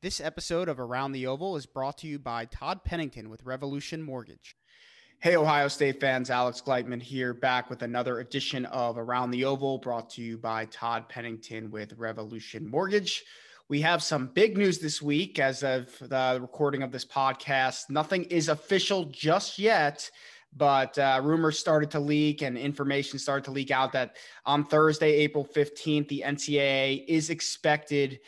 This episode of Around the Oval is brought to you by Todd Pennington with Revolution Mortgage. Hey, Ohio State fans, Alex Gleitman here, back with another edition of Around the Oval, brought to you by Todd Pennington with Revolution Mortgage. We have some big news this week as of the recording of this podcast. Nothing is official just yet, but rumors started to leak and information started to leak out that on Thursday, April 15th, the NCAA is expected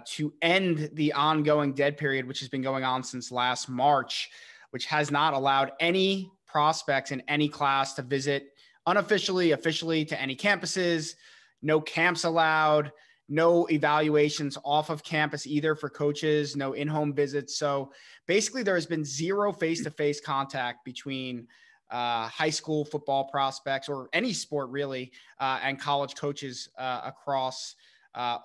to end the ongoing dead period, which has been going on since last March, which has not allowed any prospects in any class to visit unofficially, officially to any campuses, no camps allowed, no evaluations off of campus either for coaches, no in-home visits. So basically there has been zero face-to-face contact between high school football prospects or any sport really, and college coaches across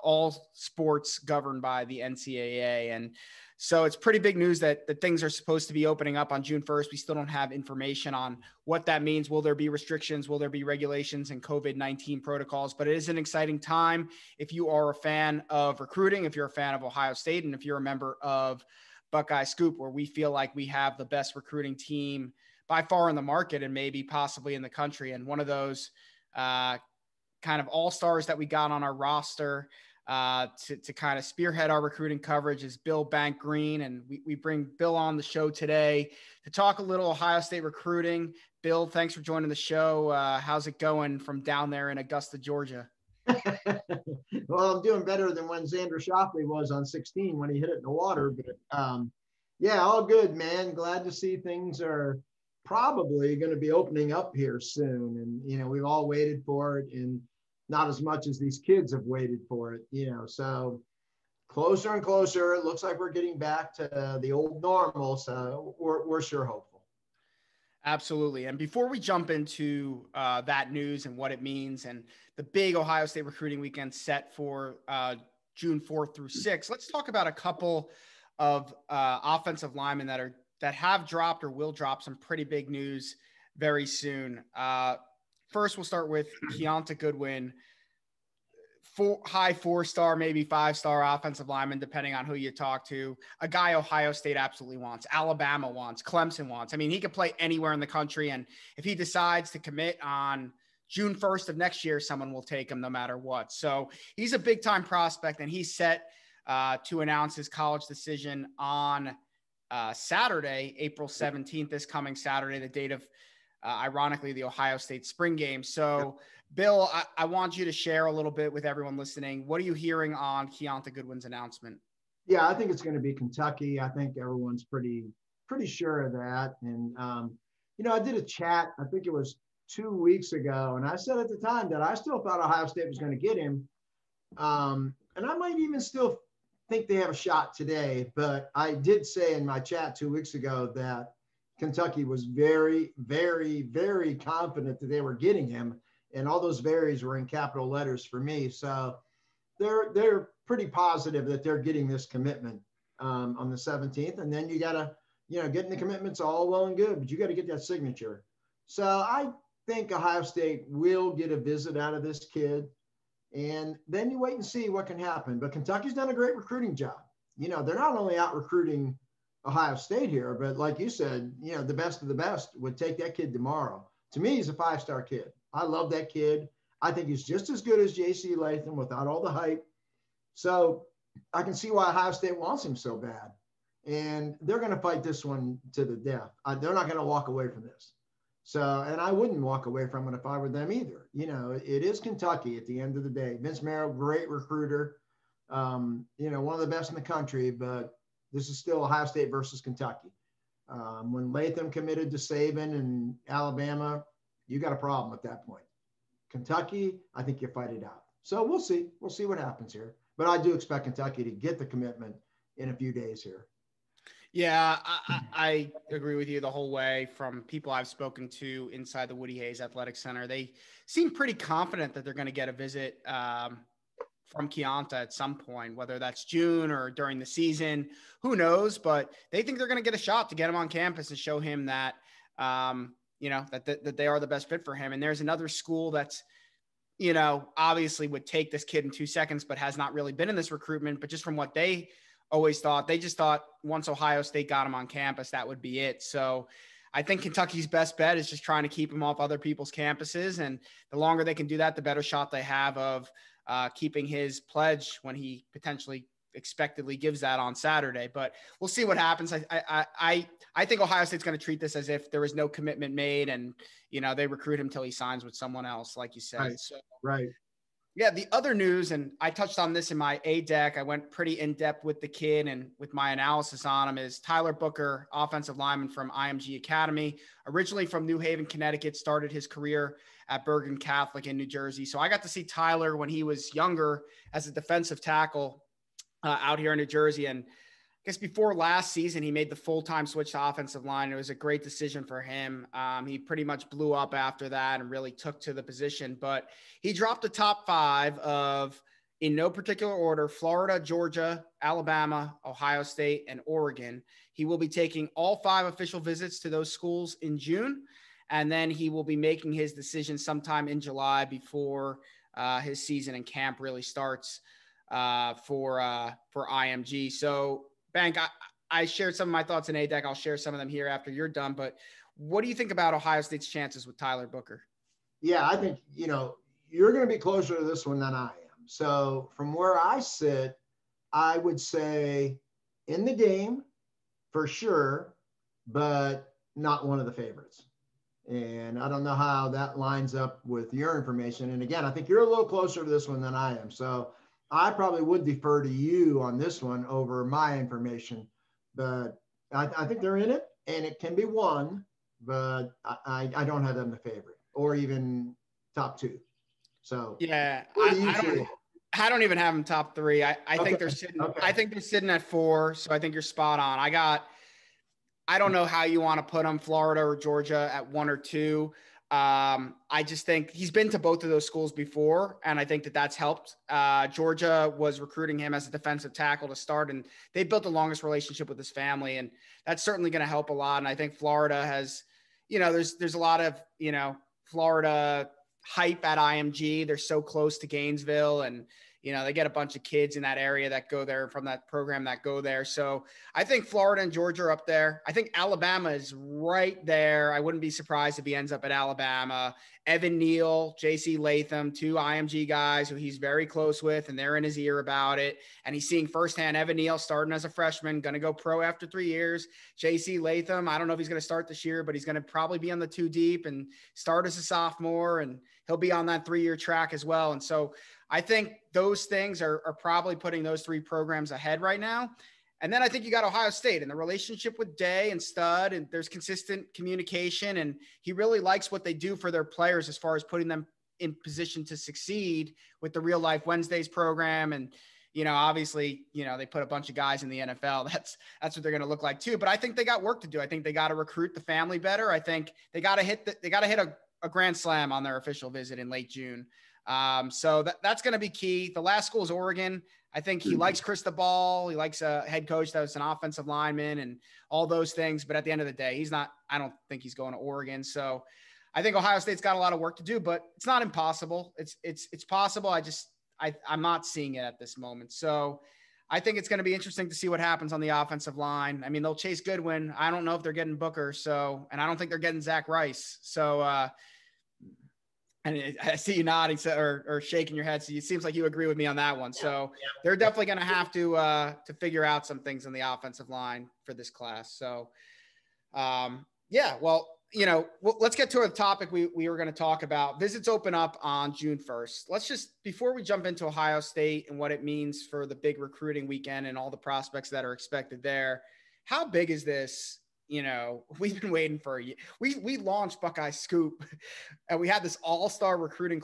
all sports governed by the NCAA. And so it's pretty big news that things are supposed to be opening up on June 1st. We still don't have information on what that means. Will there be restrictions? Will there be regulations and COVID-19 protocols? But it is an exciting time. If you are a fan of recruiting, if you're a fan of Ohio State, and if you're a member of Buckeye Scoop, where we feel like we have the best recruiting team by far in the market and maybe possibly in the country. And one of those kind of all-stars that we got on our roster to kind of spearhead our recruiting coverage is Bill Greene. And we bring Bill on the show today to talk a little Ohio State recruiting. Bill, thanks for joining the show. How's it going from down there in Augusta, Georgia? Well, I'm doing better than when Xander Shoffley was on 16 when he hit it in the water. But yeah, all good, man. Glad to see things are probably going to be opening up here soon. And, you know, we've all waited for it, and not as much as these kids have waited for it, you know, so closer and closer. It looks like we're getting back to the old normal. So we're sure hopeful. Absolutely. And before we jump into that news and what it means and the big Ohio State recruiting weekend set for June 4th through 6th, let's talk about a couple of offensive linemen that have dropped or will drop some pretty big news very soon. First, we'll start with Keonta Goodwin, high 4-star, maybe 5-star offensive lineman, depending on who you talk to. A guy Ohio State absolutely wants, Alabama wants, Clemson wants. I mean, he could play anywhere in the country, and if he decides to commit on June 1st of next year, someone will take him no matter what. So he's a big-time prospect, and he's set to announce his college decision on Saturday, April 17th, this coming Saturday, the date of ironically, the Ohio State spring game. So, Bill, I want you to share a little bit with everyone listening. What are you hearing on Keonta Goodwin's announcement? Yeah, I think it's going to be Kentucky. I think everyone's pretty sure of that. And, you know, I did a chat, I think it was 2 weeks ago, and I said at the time that I still thought Ohio State was going to get him. And I might even still think they have a shot today. But I did say in my chat 2 weeks ago that Kentucky was very, very, very confident that they were getting him, and all those "verys" were in capital letters for me. So they're pretty positive that they're getting this commitment on the 17th. And then you got to, you know, getting the commitment's all well and good, but you got to get that signature. So I think Ohio State will get a visit out of this kid, and then you wait and see what can happen. But Kentucky's done a great recruiting job. You know, they're not only out recruiting Ohio State here, but like you said, you know, the best of the best would take that kid tomorrow. To me, he's a 5-star kid. I love that kid. I think he's just as good as J.C. Latham without all the hype. So I can see why Ohio State wants him so bad. And they're going to fight this one to the death. They're not going to walk away from this. So, and I wouldn't walk away from it if I were them either. You know, it is Kentucky at the end of the day. Vince Marrow, great recruiter. You know, one of the best in the country, but this is still Ohio State versus Kentucky. When Latham committed to Saban and Alabama, you got a problem at that point. Kentucky, I think you fight it out. So we'll see. We'll see what happens here. But I do expect Kentucky to get the commitment in a few days here. Yeah, I agree with you the whole way. From people I've spoken to inside the Woody Hayes Athletic Center, they seem pretty confident that they're going to get a visit from Keonta at some point, whether that's June or during the season, who knows, but they think they're going to get a shot to get him on campus and show him that, you know, that they are the best fit for him. And there's another school that's, you know, obviously would take this kid in 2 seconds, but has not really been in this recruitment, but just from what they always thought. They just thought once Ohio State got him on campus, that would be it. So I think Kentucky's best bet is just trying to keep him off other people's campuses. And the longer they can do that, the better shot they have of keeping his pledge when he potentially expectedly gives that on Saturday. But we'll see what happens. I think Ohio State's going to treat this as if there was no commitment made, and they recruit him till he signs with someone else, like you said. Right. So, right. Yeah, the other news, and I touched on this in my A deck, I went pretty in depth with the kid and with my analysis on him, is Tyler Booker, offensive lineman from IMG Academy, originally from New Haven, Connecticut, started his career at Bergen Catholic in New Jersey. So I got to see Tyler when he was younger as a defensive tackle out here in New Jersey. And I guess before last season, he made the full-time switch to offensive line. It was a great decision for him. He pretty much blew up after that and really took to the position. But he dropped the top 5 of, in no particular order, Florida, Georgia, Alabama, Ohio State, and Oregon. He will be taking all 5 official visits to those schools in June. And then he will be making his decision sometime in July before his season and camp really starts for IMG. So, Bank, I shared some of my thoughts in A deck. I'll share some of them here after you're done. But what do you think about Ohio State's chances with Tyler Booker? Yeah, I think, you're going to be closer to this one than I am. So from where I sit, I would say in the game for sure, but not one of the favorites. And I don't know how that lines up with your information. And again, I think you're a little closer to this one than I am. So I probably would defer to you on this one over my information, but I think they're in it and it can be won, but I don't have them the favorite or even top 2. So yeah, I don't even have them top 3. I think they're sitting. Okay. I think they're sitting at 4. So I think you're spot on. I don't know how you want to put them, Florida or Georgia, at 1 or 2. I just think he's been to both of those schools before, and I think that's helped. Georgia was recruiting him as a defensive tackle to start, and they built the longest relationship with his family, and that's certainly going to help a lot. And I think Florida has, there's a lot of, Florida hype at IMG. They're so close to Gainesville, and they get a bunch of kids in that area that go there from that program that go there. So I think Florida and Georgia are up there. I think Alabama is right there. I wouldn't be surprised if he ends up at Alabama. Evan Neal, JC Latham, 2 IMG guys who he's very close with, and they're in his ear about it. And he's seeing firsthand Evan Neal starting as a freshman, going to go pro after 3 years. JC Latham, I don't know if he's going to start this year, but he's going to probably be on the 2 deep and start as a sophomore, and he'll be on that 3-year track as well. And so I think those things are probably putting those 3 programs ahead right now. And then I think you got Ohio State and the relationship with Day and Stud, and there's consistent communication, and he really likes what they do for their players as far as putting them in position to succeed with the Real Life Wednesdays program. And, obviously, they put a bunch of guys in the NFL. That's what they're going to look like too. But I think they got work to do. I think they got to recruit the family better. I think they got to hit a grand slam on their official visit in late June. So that's going to be key. The last school is Oregon. I think he likes Cristobal. He likes a head coach that was an offensive lineman and all those things. But at the end of the day, I don't think he's going to Oregon. So I think Ohio State's got a lot of work to do, but it's not impossible. It's possible. I'm not seeing it at this moment. So I think it's going to be interesting to see what happens on the offensive line. I mean, they'll chase Goodwin. I don't know if they're getting Booker. And I don't think they're getting Zach Rice. So, and I see you nodding or shaking your head. So it seems like you agree with me on that one. So they're definitely going to have to figure out some things on the offensive line for this class. So, let's get to a topic we were going to talk about. Visits open up on June 1st. Let's just, before we jump into Ohio State and what it means for the big recruiting weekend and all the prospects that are expected there, how big is this? We've been waiting for a year. We launched Buckeye Scoop, and we had this all-star recruiting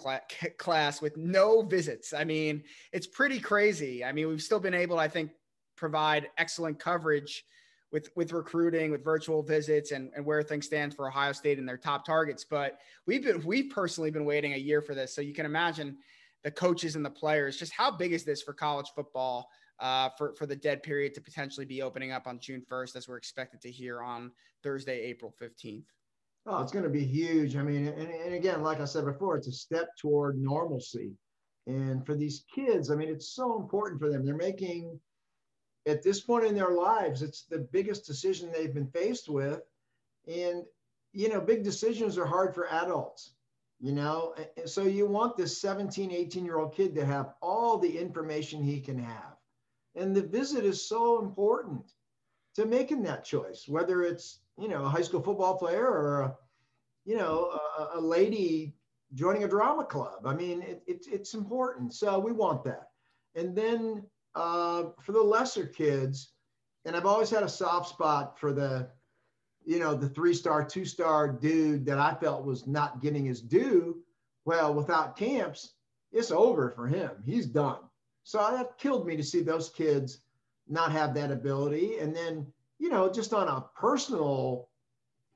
class with no visits. I mean, it's pretty crazy. I mean, we've still been able to, I think, provide excellent coverage with recruiting, with virtual visits, and where things stand for Ohio State and their top targets. But we've personally been waiting a year for this. So you can imagine the coaches and the players. Just how big is this for college football? For the dead period to potentially be opening up on June 1st, as we're expected to hear on Thursday, April 15th. Oh, it's going to be huge. I mean, and again, like I said before, it's a step toward normalcy. And for these kids, I mean, it's so important for them. They're making at this point in their lives, it's the biggest decision they've been faced with. And, big decisions are hard for adults, and so you want this 17, 18-year-old kid to have all the information he can have. And the visit is so important to making that choice, whether it's, a high school football player or, a lady joining a drama club. I mean, it's important. So we want that. And then for the lesser kids, and I've always had a soft spot for the 3-star, 2-star dude that I felt was not getting his due. Well, without camps, it's over for him. He's done. So that killed me to see those kids not have that ability. And then, just on a personal,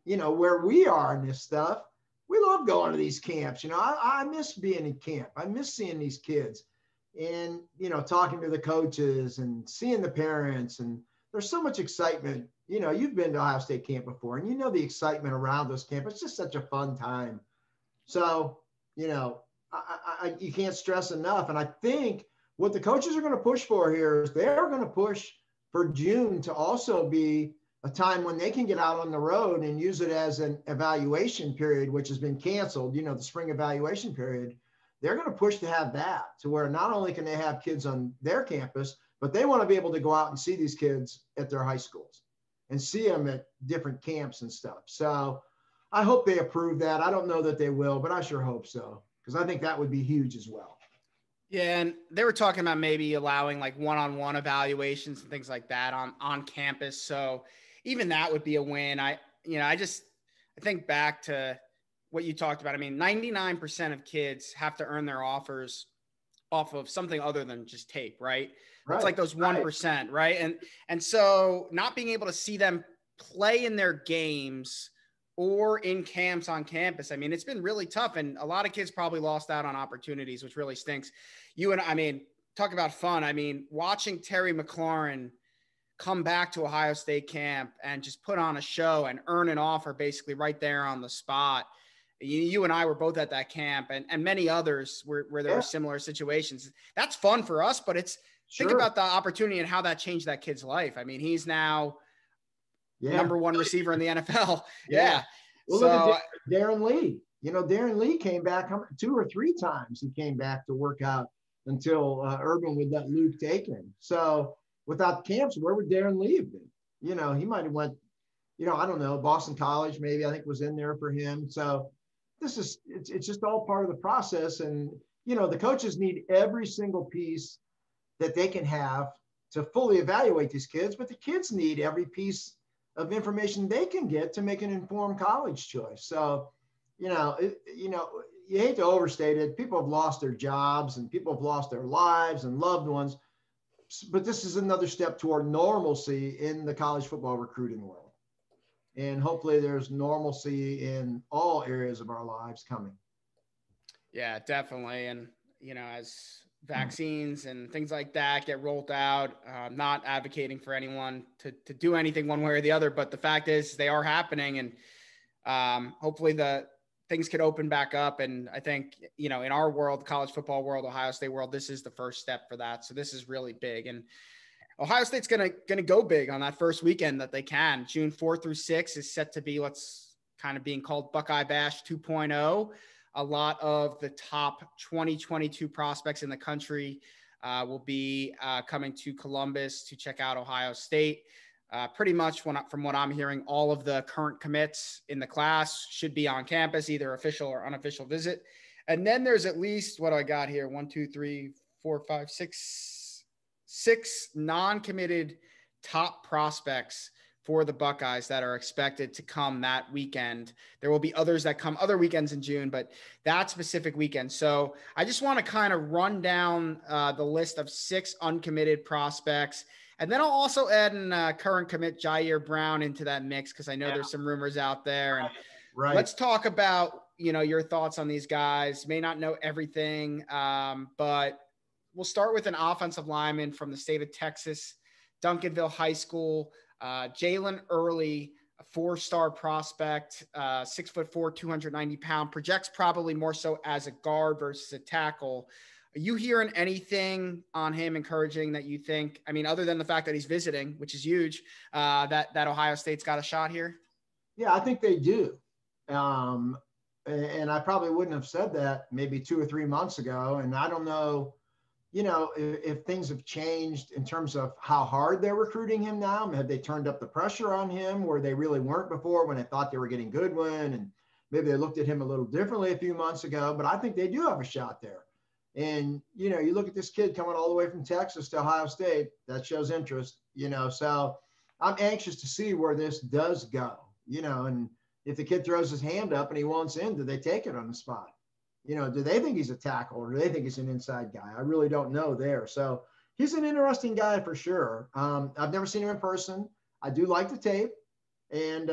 where we are in this stuff, we love going to these camps. I miss being in camp. I miss seeing these kids and, talking to the coaches and seeing the parents. And there's so much excitement. You've been to Ohio State camp before, and the excitement around those camps. It's just such a fun time. So, you can't stress enough. And I think what the coaches are going to push for here is they're going to push for June to also be a time when they can get out on the road and use it as an evaluation period, which has been canceled, the spring evaluation period. They're going to push to have that, to where not only can they have kids on their campus, but they want to be able to go out and see these kids at their high schools and see them at different camps and stuff. So I hope they approve that. I don't know that they will, but I sure hope so, because I think that would be huge as well. Yeah, and they were talking about maybe allowing like one-on-one evaluations and things like that on campus. So even that would be a win. I think back to what you talked about. I mean, 99% of kids have to earn their offers off of something other than just tape, right? It's like those 1%, right? And so not being able to see them play in their games or in camps on campus, I mean, it's been really tough. And a lot of kids probably lost out on opportunities, which really stinks. Talk about fun. I mean, watching Terry McLaurin come back to Ohio State camp and just put on a show and earn an offer basically right there on the spot. You and I were both at that camp and many others where there were similar situations. That's fun for us, but think about the opportunity and how that changed that kid's life. I mean, he's now number one receiver in the NFL. Yeah. Well, look at Darren Lee. Darren Lee came back 2 or 3 times. He came back to work out until Urban would let Luke take him. So without camps, where would Darren Lee have been? He might have went, I don't know, Boston College maybe, I think was in there for him. So it's just all part of the process. And, the coaches need every single piece that they can have to fully evaluate these kids, but the kids need every piece of information they can get to make an informed college choice. So, you hate to overstate it. People have lost their jobs and people have lost their lives and loved ones, but this is another step toward normalcy in the college football recruiting world. And hopefully there's normalcy in all areas of our lives coming. Yeah, definitely. And, as vaccines and things like that get rolled out, not advocating for anyone to do anything one way or the other, but the fact is they are happening, and hopefully the things could open back up. And I think, in our world, college football world, Ohio State world, this is the first step for that. So this is really big. And Ohio State's going to go big on that first weekend that they can. June 4th through 6th is set to be what's kind of being called Buckeye Bash 2.0. A lot of the top 2022 prospects in the country will be coming to Columbus to check out Ohio State. Pretty much from what I'm hearing, all of the current commits in the class should be on campus, either official or unofficial visit. And then there's at least, what do I got here? 6 non-committed top prospects for the Buckeyes that are expected to come that weekend. There will be others that come other weekends in June, but that specific weekend. So I just want to kind of run down the list of 6 uncommitted prospects. And then I'll also add in current commit Jair Brown into that mix, because I know there's some rumors out there. And let's talk about, your thoughts on these guys. May not know everything, but we'll start with an offensive lineman from the state of Texas, Duncanville High School. Jalen Early, a 4-star prospect, 6'4", 290 pound, projects probably more so as a guard versus a tackle. Are you hearing anything on him encouraging that you think, I mean, other than the fact that he's visiting, which is huge, that Ohio State's got a shot here? Yeah, I think they do. And I probably wouldn't have said that maybe 2 or 3 months ago. And I don't know, if things have changed in terms of how hard they're recruiting him now. Have they turned up the pressure on him where they really weren't before when they thought they were getting Goodwin? And maybe they looked at him a little differently a few months ago, but I think they do have a shot there. And, you look at this kid coming all the way from Texas to Ohio State, that shows interest, so I'm anxious to see where this does go, and if the kid throws his hand up and he wants in, do they take it on the spot? Do they think he's a tackle or do they think he's an inside guy? I really don't know there. So he's an interesting guy for sure. I've never seen him in person. I do like the tape. And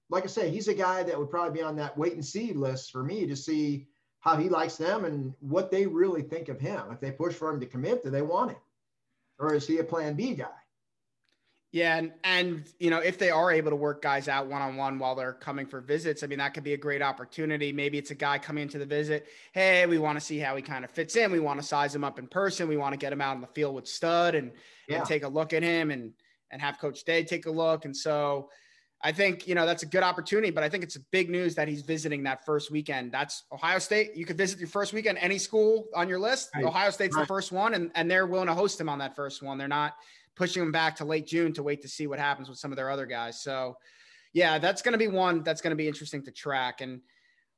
like I say, he's a guy that would probably be on that wait and see list for me to see how he likes them and what they really think of him. If they push for him to commit, do they want him? Or is he a plan B guy? Yeah. And, if they are able to work guys out one-on-one while they're coming for visits, I mean, that could be a great opportunity. Maybe it's a guy coming into the visit. Hey, we want to see how he kind of fits in. We want to size him up in person. We want to get him out in the field with stud and take a look at him and have Coach Day take a look. And so I think, that's a good opportunity, but I think it's a big news that he's visiting that first weekend. That's Ohio State. You could visit your first weekend, any school on your list. Right. Ohio State's the first one, and they're willing to host him on that first one. They're not pushing him back to late June to wait to see what happens with some of their other guys. So yeah, that's going to be one that's going to be interesting to track. And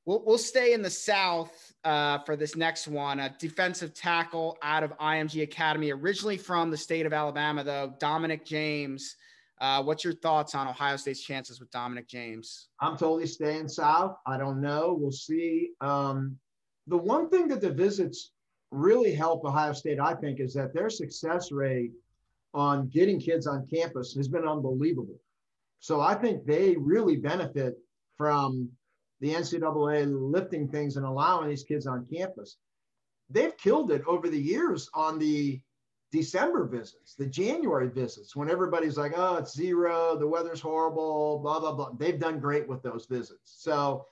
we'll stay in the South for this next one. A defensive tackle out of IMG Academy, originally from the state of Alabama, though, Dominic James. What's your thoughts on Ohio State's chances with Dominic James? I'm totally staying South. I don't know. We'll see. The one thing that the visits really help Ohio State, I think, is that their success rate on getting kids on campus has been unbelievable. So I think they really benefit from the NCAA lifting things and allowing these kids on campus. They've killed it over the years on the December visits, the January visits, when everybody's like, oh, it's zero, the weather's horrible, blah, blah, blah. They've done great with those visits. So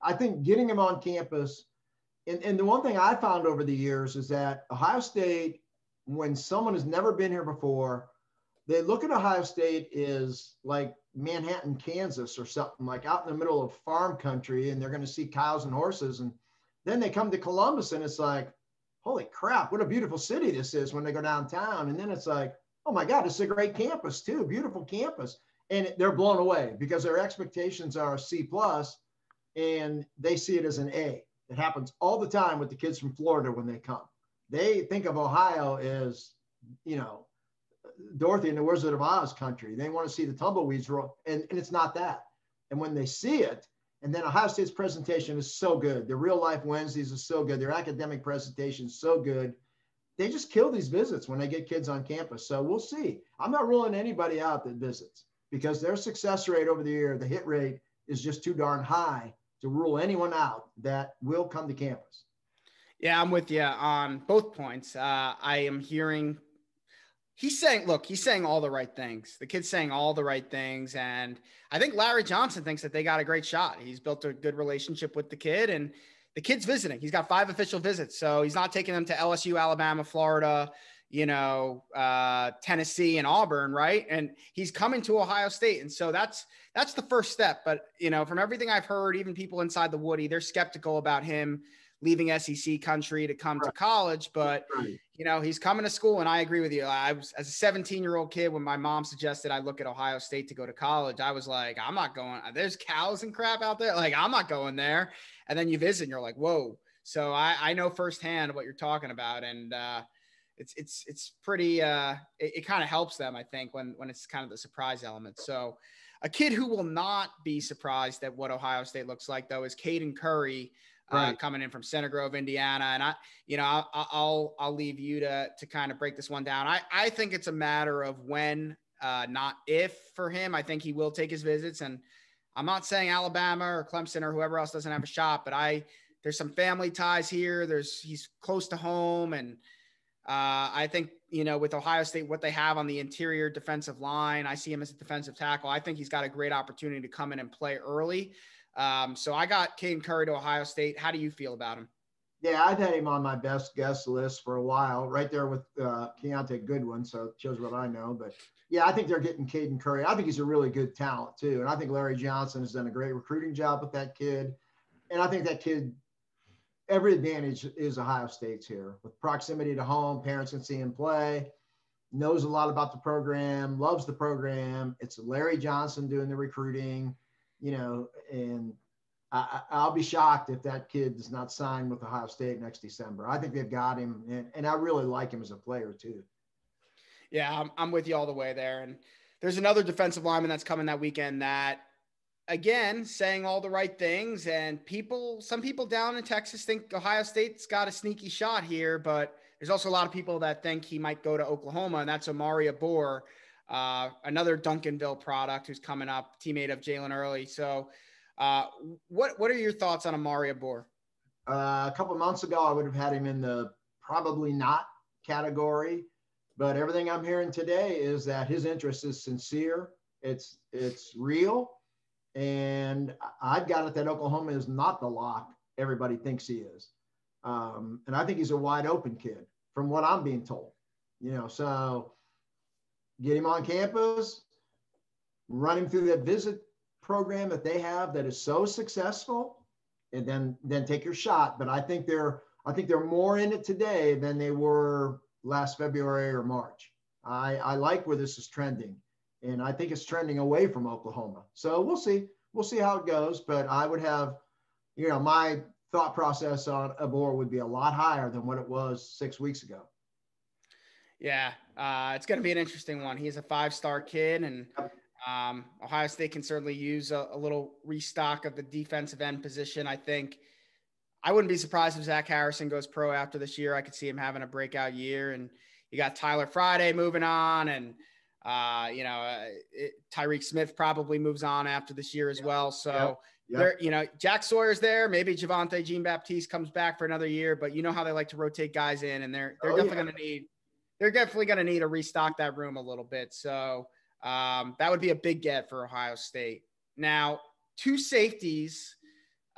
I think getting them on campus, and the one thing I found over the years is that Ohio State, when someone has never been here before, they look at Ohio State as like Manhattan, Kansas or something, like out in the middle of farm country, and they're going to see cows and horses. And then they come to Columbus and it's like, holy crap, what a beautiful city this is when they go downtown. And then it's like, oh my God, it's a great campus too, beautiful campus. And they're blown away because their expectations are a C+ and they see it as an A. It happens all the time with the kids from Florida when they come. They think of Ohio as, Dorothy and the Wizard of Oz country. They want to see the tumbleweeds roll, and it's not that. And when they see it, and then Ohio State's presentation is so good. The real life Wednesdays is so good. Their academic presentation is so good. They just kill these visits when they get kids on campus. So we'll see. I'm not ruling anybody out that visits because their success rate over the year, the hit rate is just too darn high to rule anyone out that will come to campus. Yeah, I'm with you on both points. I am hearing he's saying all the right things. The kid's saying all the right things. And I think Larry Johnson thinks that they got a great shot. He's built a good relationship with the kid, and the kid's visiting. He's got 5 official visits. So he's not taking them to LSU, Alabama, Florida, Tennessee and Auburn. Right. And he's coming to Ohio State. And so that's the first step. But, from everything I've heard, even people inside the Woody, they're skeptical about him leaving SEC country to come to college, but he's coming to school. And I agree with you. I was, as a 17-year-old kid, when my mom suggested I look at Ohio State to go to college, I was like, I'm not going, there's cows and crap out there. Like, I'm not going there. And then you visit and you're like, whoa. So I know firsthand what you're talking about. And it's pretty, it kind of helps them, I think, when it's kind of the surprise element. So a kid who will not be surprised at what Ohio State looks like, though, is Caden Curry, coming in from Center Grove, Indiana. And I'll leave you to kind of break this one down. I think it's a matter of when, not if, for him. I think he will take his visits, and I'm not saying Alabama or Clemson or whoever else doesn't have a shot, but there's some family ties here. He's close to home. And I think, with Ohio State, what they have on the interior defensive line, I see him as a defensive tackle. I think he's got a great opportunity to come in and play early. So I got Caden Curry to Ohio State. How do you feel about him? Yeah, I've had him on my best guest list for a while, right there with Keontae Goodwin. So it shows what I know. But yeah, I think they're getting Caden Curry. I think he's a really good talent too. And I think Larry Johnson has done a great recruiting job with that kid. And I think that kid, every advantage is Ohio State's here with proximity to home. Parents can see him play, knows a lot about the program, loves the program. It's Larry Johnson doing the recruiting, and I'll be shocked if that kid does not sign with Ohio State next December. I think they've got him, and I really like him as a player too. Yeah, I'm with you all the way there. And there's another defensive lineman that's coming that weekend that, again, saying all the right things. And some people down in Texas think Ohio State's got a sneaky shot here, but there's also a lot of people that think he might go to Oklahoma, and that's Amari Abor, another Duncanville product who's coming up, teammate of Jalen Early. So what are your thoughts on Amari Abor? A couple of months ago, I would have had him in the probably not category, but everything I'm hearing today is that his interest is sincere. It's real. And I've got it that Oklahoma is not the lock everybody thinks he is. And I think he's a wide open kid from what I'm being told, so get him on campus, run him through that visit program that they have that is so successful, and then take your shot. But I think they're more in it today than they were last February or March. I like where this is trending, and I think it's trending away from Oklahoma. So we'll see. We'll see how it goes. But I would have, my thought process on Abor would be a lot higher than what it was 6 weeks ago. Yeah, it's going to be an interesting one. He's a 5-star kid, and Ohio State can certainly use a little restock of the defensive end position. I think I wouldn't be surprised if Zach Harrison goes pro after this year. I could see him having a breakout year. And you got Tyler Friday moving on, and Tyreek Smith probably moves on after this year as well. So there, Jack Sawyer's there. Maybe Javonte Jean-Baptiste comes back for another year, but you know how they like to rotate guys in, and they're definitely going to need to restock that room a little bit. So that would be a big get for Ohio State. Now, two safeties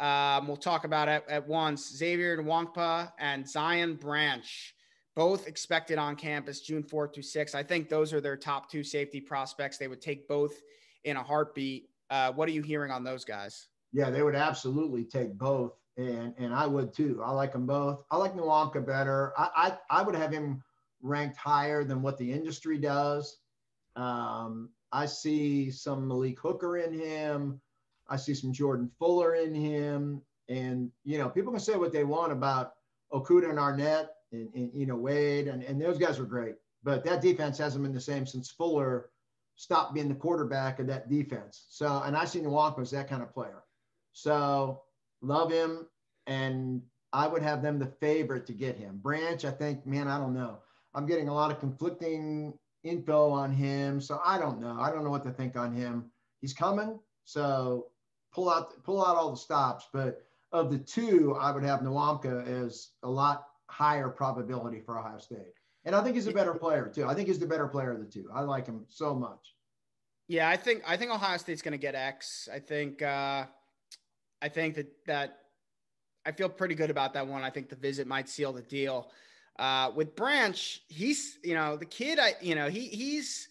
we'll talk about at once: Xavier Nwankpa and Zion Branch, both expected on campus June 4th through 6th. I think those are their top two safety prospects. They would take both in a heartbeat. What are you hearing on those guys? Yeah, they would absolutely take both, and I would too. I like them both. I like Nwankpa better. I would have him ranked higher than what the industry does. I see some Malik Hooker in him. I see some Jordan Fuller in him. And, people can say what they want about Okudah and Arnett and Wade, and those guys are great. But that defense hasn't been the same since Fuller stopped being the quarterback of that defense. So, and I see Nwankpa as that kind of player. So love him. And I would have them the favorite to get him. Branch, I think, I don't know. I'm getting a lot of conflicting info on him. So I don't know. I don't know what to think on him. He's coming. So pull out all the stops. But of the two, I would have Nwankpa as a lot higher probability for Ohio State. And I think he's a better player too. I think he's the better player of the two. I like him so much. Yeah, I think Ohio State's going to get X. I think that I feel pretty good about that one. I think the visit might seal the deal. With Branch, he's, the kid, he's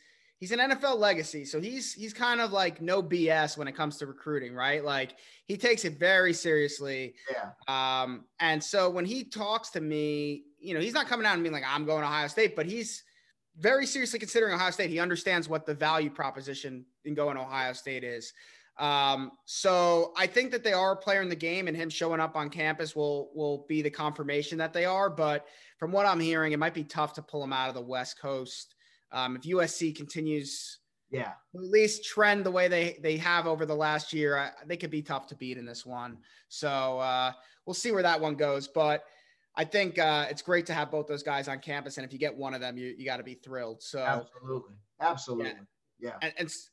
an NFL legacy. So he's kind of like no BS when it comes to recruiting, right? Like he takes it very seriously. Yeah. And so when he talks to me, he's not coming out and being like, I'm going to Ohio State, but he's very seriously considering Ohio State. He understands what the value proposition in going to Ohio State is. So I think that they are a player in the game, and him showing up on campus will be the confirmation that they are. But from what I'm hearing, it might be tough to pull them out of the West Coast. If USC continues, at least trend the way they have over the last year, they could be tough to beat in this one. So we'll see where that one goes. But I think it's great to have both those guys on campus, and if you get one of them, you got to be thrilled. So absolutely. Yeah.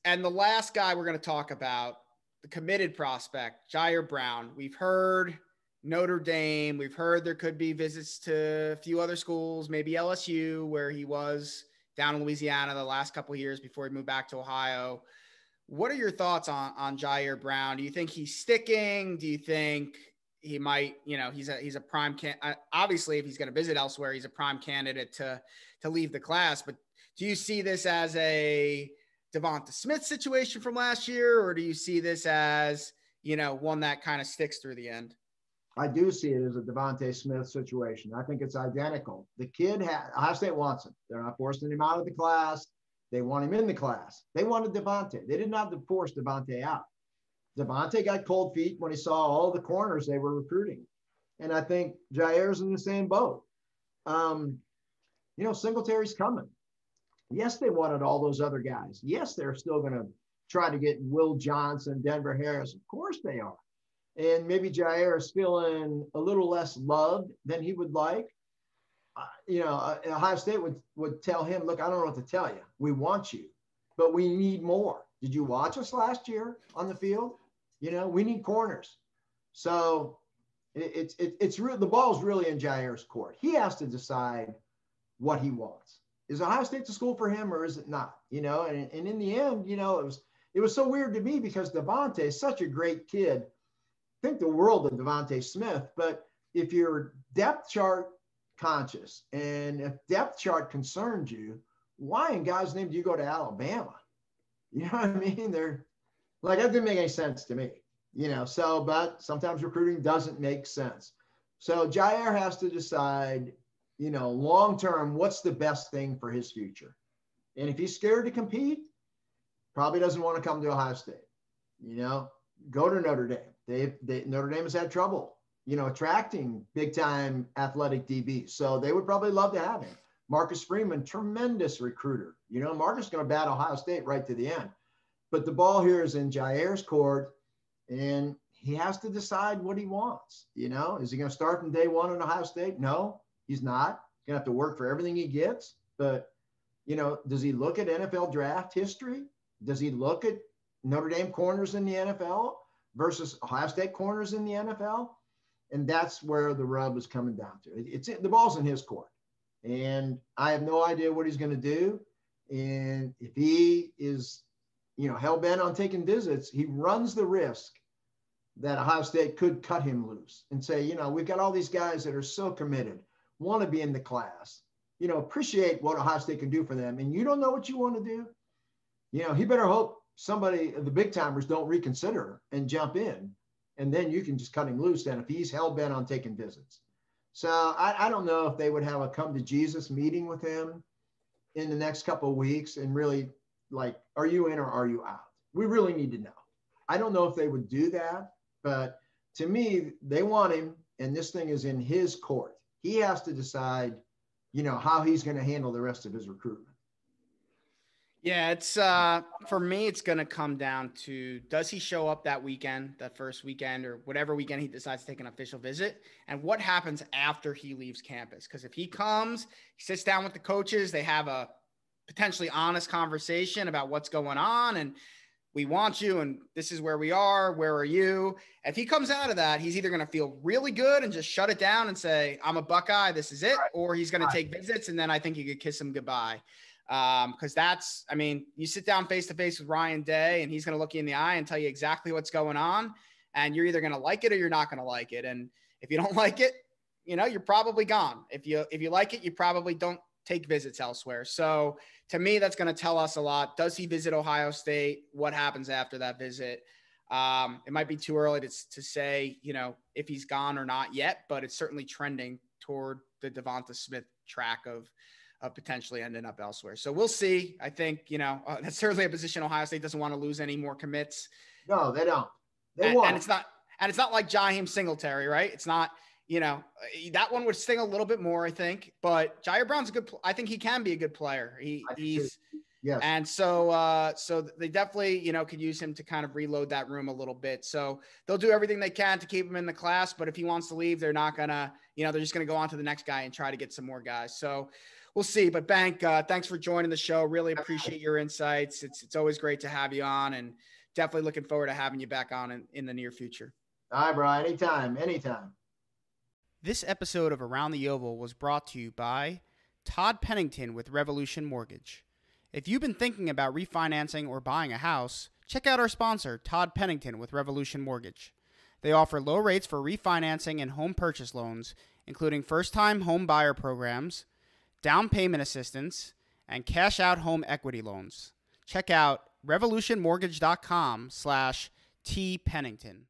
And the last guy we're going to talk about, the committed prospect, Jair Brown. We've heard Notre Dame. We've heard there could be visits to a few other schools, maybe LSU, where he was down in Louisiana the last couple of years before he moved back to Ohio. What are your thoughts on Jair Brown? Do you think he's sticking? Do you think he might, he's a prime obviously, if he's going to visit elsewhere, he's a prime candidate to leave the class. But do you see this as a Devonta Smith situation from last year, or do you see this as, one that kind of sticks through the end? I do see it as a Devonta Smith situation. I think it's identical. The kid Ohio State wants him. They're not forcing him out of the class. They want him in the class. They wanted Devonta. They didn't have to force Devonta out. Devonta got cold feet when he saw all the corners they were recruiting. And I think Jair's in the same boat. Singletary's coming. Yes, they wanted all those other guys. Yes, they're still going to try to get Will Johnson, Denver Harris. Of course they are. And maybe Jair is feeling a little less loved than he would like. Ohio State would tell him, look, I don't know what to tell you. We want you, but we need more. Did you watch us last year on the field? We need corners. So it's real. The ball's really in Jair's court. He has to decide what he wants. Is Ohio State the school for him or is it not? And in the end, it was so weird to me because Devonta is such a great kid. Think the world of Devonta Smith, but if you're depth chart conscious and if depth chart concerns you, why in God's name do you go to Alabama? You know what I mean? They're like, that didn't make any sense to me, but sometimes recruiting doesn't make sense. So Jair has to decide, long-term, what's the best thing for his future? And if he's scared to compete, probably doesn't want to come to Ohio State, go to Notre Dame. Notre Dame has had trouble, attracting big-time athletic DBs. So they would probably love to have him. Marcus Freeman, tremendous recruiter. Marcus is going to bat Ohio State right to the end. But the ball here is in Jair's court, and he has to decide what he wants. Is he going to start from day one in Ohio State? No, he's not. He's going to have to work for everything he gets. But, does he look at NFL draft history? Does he look at Notre Dame corners in the NFL versus Ohio State corners in the NFL? And that's where the rub is coming down to. The ball's in his court. And I have no idea what he's going to do. And if he is, hell-bent on taking visits, he runs the risk that Ohio State could cut him loose and say, we've got all these guys that are so committed, want to be in the class, appreciate what Ohio State can do for them. And you don't know what you want to do. He better hope somebody, the big timers, don't reconsider and jump in. And then you can just cut him loose then if he's hell-bent on taking visits. So I don't know if they would have a come to Jesus meeting with him in the next couple of weeks and really like, are you in or are you out? We really need to know. I don't know if they would do that, but to me, they want him and this thing is in his court. He has to decide, how he's going to handle the rest of his recruitment. Yeah, it's for me, it's going to come down to, does he show up that weekend, that first weekend or whatever weekend he decides to take an official visit, and what happens after he leaves campus? Because if he comes, he sits down with the coaches, they have a potentially honest conversation about what's going on and we want you and this is where we are, where are you? If he comes out of that, he's either going to feel really good and just shut it down and say, I'm a Buckeye, this is it, or he's going to take visits and then I think you could kiss him goodbye. Because you sit down face to face with Ryan Day and he's going to look you in the eye and tell you exactly what's going on. And you're either going to like it or you're not going to like it. And if you don't like it, you're probably gone. If you like it, you probably don't take visits elsewhere. So to me, that's going to tell us a lot. Does he visit Ohio State? What happens after that visit? It might be too early to say, if he's gone or not yet, but it's certainly trending toward the Devonta Smith track of potentially ending up elsewhere. So we'll see. I think, that's certainly a position Ohio State doesn't want to lose any more commits. No, they don't. And it's not like Jaheim Singletary, right? It's not, that one would sting a little bit more, I think, but Jair Brown's I think he can be a good player. He's, yes. And so they definitely, could use him to kind of reload that room a little bit. So they'll do everything they can to keep him in the class, but if he wants to leave, they're not gonna, they're just going to go on to the next guy and try to get some more guys. So we'll see. But Bank, thanks for joining the show. Really appreciate your insights. It's always great to have you on, and definitely looking forward to having you back on in the near future. All right, bro. Anytime. This episode of Around the Oval was brought to you by Todd Pennington with Renovation Mortgage. If you've been thinking about refinancing or buying a house, check out our sponsor, Todd Pennington with Renovation Mortgage. They offer low rates for refinancing and home purchase loans, including first-time home buyer programs, down payment assistance, and cash-out home equity loans. Check out revolutionmortgage.com/tpennington.